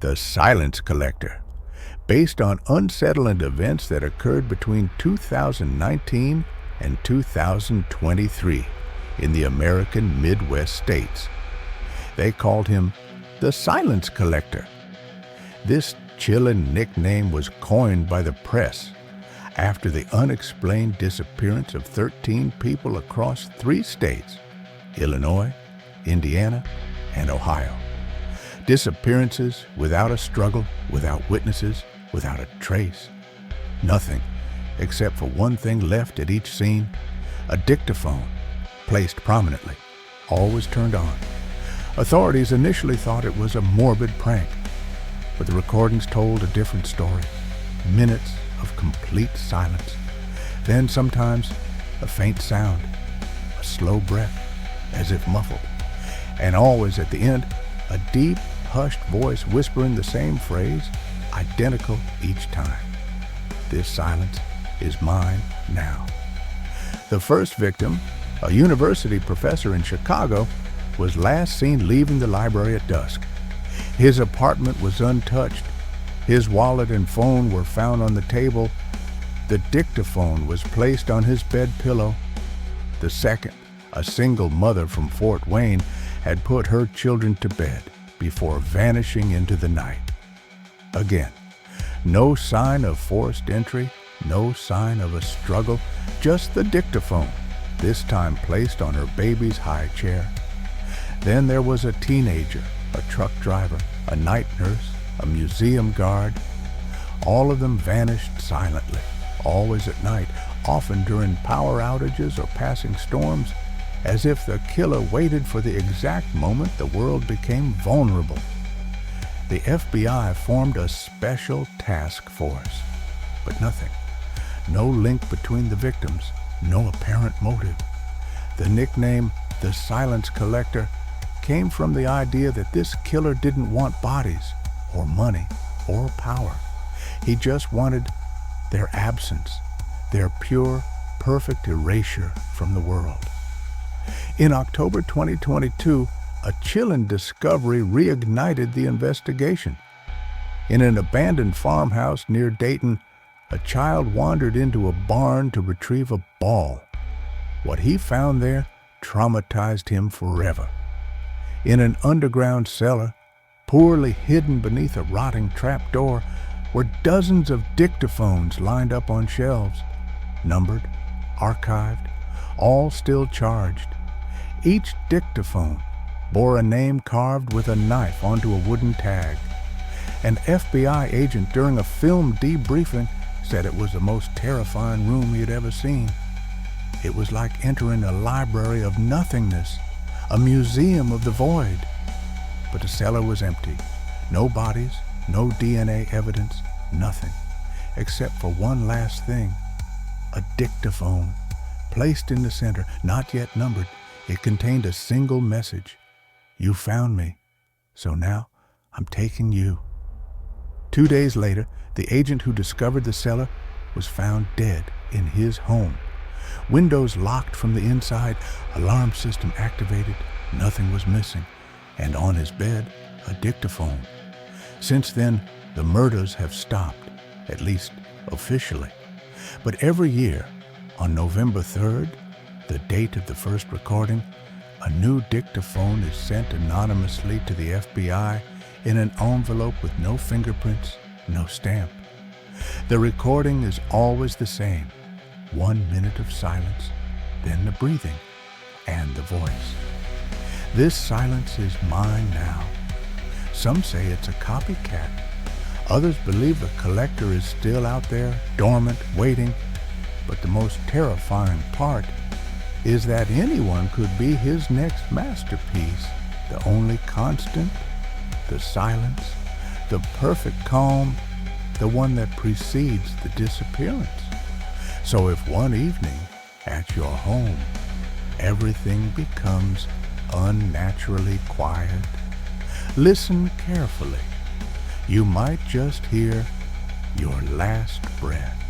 The Silence Collector, based on unsettling events that occurred between 2019 and 2023 in the American Midwest states. They called him the Silence Collector. This chilling nickname was coined by the press after the unexplained disappearance of 13 people across 3 states, Illinois, Indiana, and Ohio. Disappearances without a struggle, without witnesses, without a trace. Nothing except for one thing left at each scene, a dictaphone placed prominently, always turned on. Authorities initially thought it was a morbid prank, but the recordings told a different story. Minutes of complete silence. Then sometimes a faint sound, a slow breath, as if muffled. And always at the end, a deep, hushed voice whispering the same phrase, identical each time. This silence is mine now. The first victim, a university professor in Chicago, was last seen leaving the library at dusk. His apartment was untouched. His wallet and phone were found on the table. The dictaphone was placed on his bed pillow. The second, a single mother from Fort Wayne, had put her children to bed before vanishing into the night. Again, no sign of forced entry, no sign of a struggle, just the dictaphone, this time placed on her baby's high chair. Then there was a teenager, a truck driver, a night nurse, a museum guard. All of them vanished silently, always at night, often during power outages or passing storms, as if the killer waited for the exact moment the world became vulnerable. The FBI formed a special task force, but nothing. No link between the victims, no apparent motive. The nickname, the Silence Collector, came from the idea that this killer didn't want bodies, or money, or power. He just wanted their absence, their pure, perfect erasure from the world. In October 2022, a chilling discovery reignited the investigation. In an abandoned farmhouse near Dayton, a child wandered into a barn to retrieve a ball. What he found there traumatized him forever. In an underground cellar, poorly hidden beneath a rotting trapdoor, were dozens of dictaphones lined up on shelves, numbered, archived, all still charged. Each dictaphone bore a name carved with a knife onto a wooden tag. An FBI agent during a film debriefing said it was the most terrifying room he had ever seen. It was like entering a library of nothingness, a museum of the void. But the cellar was empty. No bodies, no DNA evidence, nothing, except for one last thing, a dictaphone, placed in the center, not yet numbered. It contained a single message. You found me, so now I'm taking you. 2 days later, the agent who discovered the cellar was found dead in his home. Windows locked from the inside, alarm system activated, nothing was missing, and on his bed, a dictaphone. Since then, the murders have stopped, at least officially. But every year, on November 3rd, the date of the first recording, a new dictaphone is sent anonymously to the FBI in an envelope with no fingerprints, no stamp. The recording is always the same. 1 minute of silence, then the breathing, and the voice. This silence is mine now. Some say it's a copycat. Others believe the collector is still out there, dormant, waiting. But the most terrifying part is that anyone could be his next masterpiece. The only constant, the silence, the perfect calm, the one that precedes the disappearance. So if one evening, at your home, everything becomes unnaturally quiet, listen carefully. You might just hear your last breath.